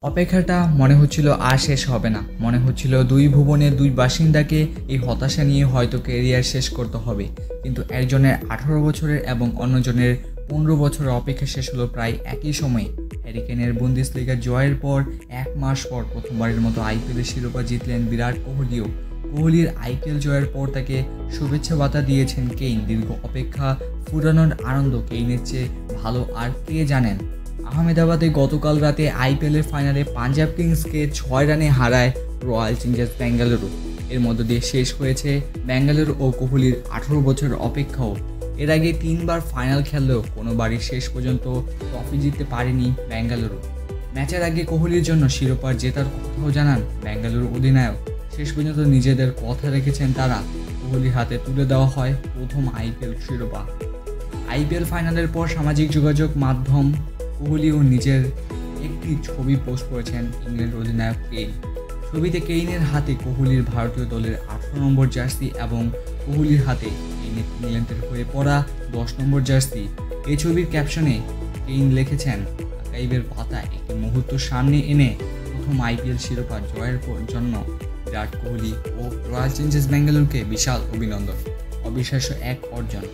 অপেক্ষাটা মনে হচ্ছিল আর শেষ হবে না। মনে হচ্ছিল দুই ভুবনের দুই বাসিন্দাকে এই হতাশা নিয়ে হয়তো ক্যারিয়ার শেষ করতে হবে। কিন্তু একজনের 18 বছরের এবং অন্যজনের 15 বছরের অপেক্ষা শেষ হলো প্রায় একই সময়ে। হ্যারি কেনের বুন্দেসলিগা জয়ের পর 1 মাস পর প্রথমবারের মতো আইপিএলের শিরোপা জিতলেন বিরাট কোহলিও। কোহলির আইপিএল জয়ের পর তাকে শুভেচ্ছা বার্তা দিয়েছেন কেইন। দীর্ঘ অপেক্ষা ফুরানোর আনন্দ কেইনের চেয়ে ভালো আর কে জানেন। আহমেদাবাদে গতকাল রাতে আইপিএলের ফাইনালে পাঞ্জাব কিংসকে 6 রানে হারায় রয়্যাল চ্যালেঞ্জার্স বেঙ্গালুরু। এর মধ্য দিয়ে শেষ হয়েছে বেঙ্গালুরু ও কোহলির 18 বছরের অপেক্ষাও। এর আগে 3বার ফাইনাল খেললেও কোনোবারই শেষ পর্যন্ত ট্রফি জিততে পারেনি বেঙ্গালুরু। ম্যাচের আগে কোহলির জন্য শিরোপা জেতার কথাও জানান বেঙ্গালুরু অধিনায়ক। শেষ পর্যন্ত নিজেদের কথা রেখেছেন তারা। কোহলির হাতে তুলে দেওয়া হয় প্রথম আইপিএল শিরোপা। আইপিএল ফাইনালের পর সামাজিক যোগাযোগ মাধ্যম কোহলিও নিজের একটি ছবি পোস্ট করেছেন ইংল্যান্ড অধিনায়ক কেইন। ছবিতে কেইনের হাতে কোহলির ভারতীয় দলের 18 নম্বর জার্সি এবং কোহলির হাতে কেইনের ইংল্যান্ডের হয়ে পড়া 10 নম্বর জার্সি। এই ছবির ক্যাপশনে কেইন লিখেছেন, আর্কাইভের পাতায় একটি মুহূর্ত সামনে এনে প্রথম আইপিএল শিরোপা জয়ের জন্য বিরাট কোহলি ও রয়্যাল চ্যালেঞ্জার্স বেঙ্গালুরুকে বিশাল অভিনন্দন। অবিশ্বাস্য এক অর্জন।